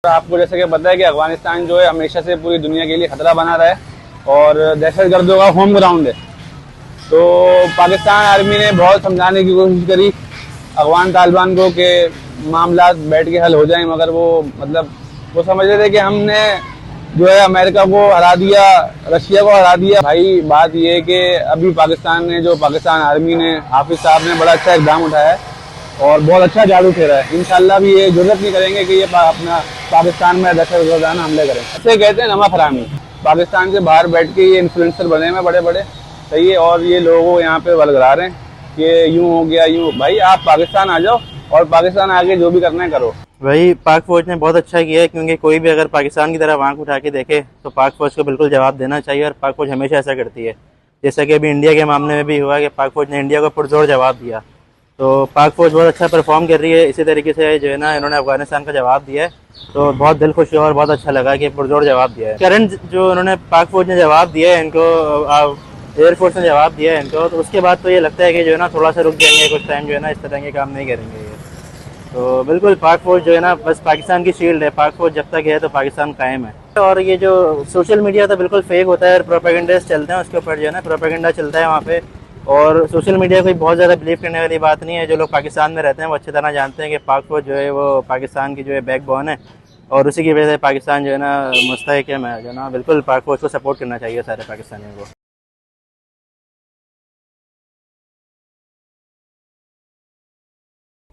आपको जैसे कि पता है कि अफगानिस्तान जो है हमेशा से पूरी दुनिया के लिए खतरा बना रहा है और दहशतगर्दों का होम ग्राउंड है। तो पाकिस्तान आर्मी ने बहुत समझाने की कोशिश करी अफगान तालिबान को कि मामला बैठ के हल हो जाए, मगर वो समझ रहे थे कि हमने जो है अमेरिका को हरा दिया, रशिया को हरा दिया। भाई बात ये है कि अभी पाकिस्तान आर्मी ने, हाफिज साहब ने बड़ा अच्छा इकदाम उठाया है और बहुत अच्छा जादू फेरा है। इंशाल्लाह भी ये जरूरत नहीं करेंगे कि ये अपना पाकिस्तान में दहशतगर्दाना हमले करें। इससे कहते हैं नमक हरामी। पाकिस्तान से बाहर बैठ के ये इन्फ्लुएंसर बने हैं बड़े बड़े, सही है, और ये लोगों को यहाँ पे बलगरा रहे हैं कि यूं हो गया यूं। भाई आप पाकिस्तान आ जाओ और पाकिस्तान आके जो भी करना है करो। वही पाक फौज ने बहुत अच्छा किया है, क्योंकि कोई भी अगर पाकिस्तान की तरफ आंख उठा के देखे तो पाक फौज को बिल्कुल जवाब देना चाहिए, और पाक फौज हमेशा ऐसा करती है। जैसा कि अभी इंडिया के मामले में भी हुआ कि पाक फौज ने इंडिया को पुरजोर जवाब दिया, तो पाक फौज बहुत अच्छा परफॉर्म कर रही है। इसी तरीके से जो है ना इन्होंने अफगानिस्तान का जवाब दिया है, तो बहुत दिल खुश हुआ और बहुत अच्छा लगा कि पुरजोर जवाब दिया है। करंट जो उन्होंने पाक फौज ने जवाब दिया है इनको, एयरफोर्स ने जवाब दिया है इनको, तो उसके बाद तो ये लगता है कि जो है ना थोड़ा सा रुक जाएंगे, कुछ टाइम जो है ना इस तरह के काम नहीं करेंगे ये। तो बिल्कुल पाक फौज जो है ना बस पाकिस्तान की शील्ड है। पाक फौज जब तक है तो पाकिस्तान कायम है। और ये जो सोशल मीडिया तो बिल्कुल फेक होता है और प्रोपेगेंडास चलते हैं उसके ऊपर, जो है ना प्रोपेगेंडा चलता है वहाँ पे। और सोशल मीडिया कोई बहुत ज़्यादा बिलीव करने वाली बात नहीं है। जो लोग पाकिस्तान में रहते हैं वो अच्छी तरह जानते हैं कि पाक फौज जो है वो पाकिस्तान की जो है बैकबोन है, और उसी की वजह से पाकिस्तान जो है ना मुस्तहकम है। जो है ना बिल्कुल पाक फौज को सपोर्ट करना चाहिए सारे पाकिस्तानियों को।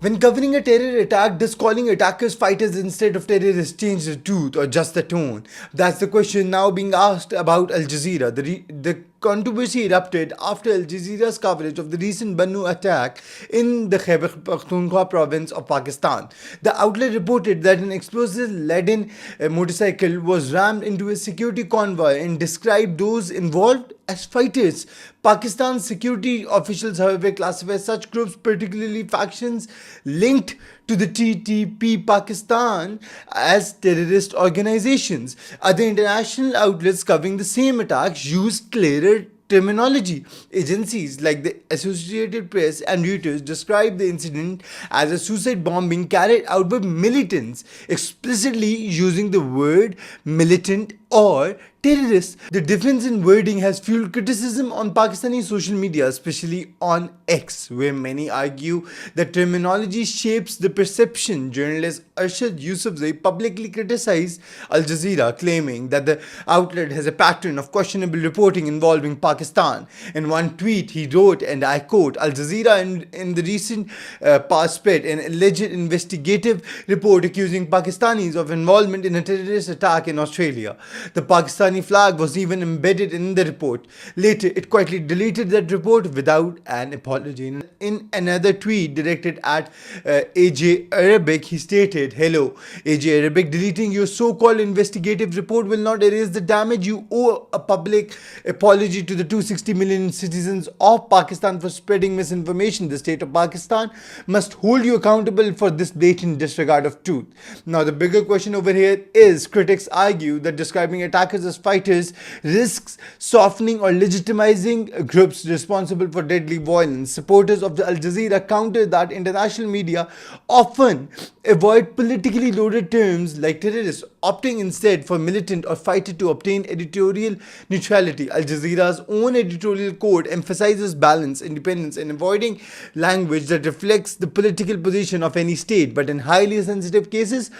When covering a terror attack, does calling attackers fighters instead of terrorists change the truth or just the tone? That's the question now being asked about Al Jazeera. The controversy erupted after Al Jazeera's coverage of the recent Bannu attack in the Khyber Pakhtunkhwa province of Pakistan. The outlet reported that an explosive-laden motorcycle was rammed into a security convoy and described those involved as fighters. Pakistan's security officials, however, classify such groups, particularly factions linked to the TTP Pakistan, as terrorist organizations. Other international outlets covering the same attacks used clearer terminology. Agencies like the Associated Press and Reuters described the incident as a suicide bombing carried out by militants, explicitly using the word militant or terrorists. The difference in wording has fueled criticism on Pakistani social media, especially on X, where many argue that terminology shapes the perception. Journalist Arshad Yousafzai publicly criticized Al Jazeera, claiming that the outlet has a pattern of questionable reporting involving Pakistan. In one tweet, he wrote, and I quote, Al Jazeera in the recent past spread an alleged investigative report accusing Pakistanis of involvement in a terrorist attack in Australia. The Pakistani flag was even embedded in the report. Later, it quietly deleted that report without an apology. In another tweet directed at AJ Arabic, he stated, "Hello, AJ Arabic, deleting your so-called investigative report will not erase the damage. You owe a public apology to the 260 million citizens of Pakistan for spreading misinformation. The state of Pakistan must hold you accountable for this blatant disregard of truth." Now, the bigger question over here is, critics argue that describing attackers as fighters risks softening or legitimizing groups responsible for deadly violence. Supporters of the Al Jazeera counter that international media often avoid politically loaded terms like terrorist, opting instead for militant or fighter to obtain editorial neutrality. Al Jazeera's own editorial code emphasizes balance, independence, and avoiding language that reflects the political position of any state. But in highly sensitive cases,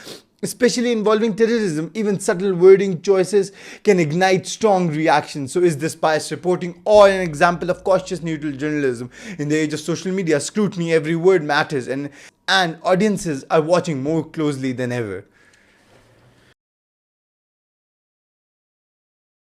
especially involving terrorism, even subtle wording choices can ignite strong reactions. So is this biased reporting or an example of cautious neutral journalism? In the age of social media scrutiny, every word matters, and audiences are watching more closely than ever.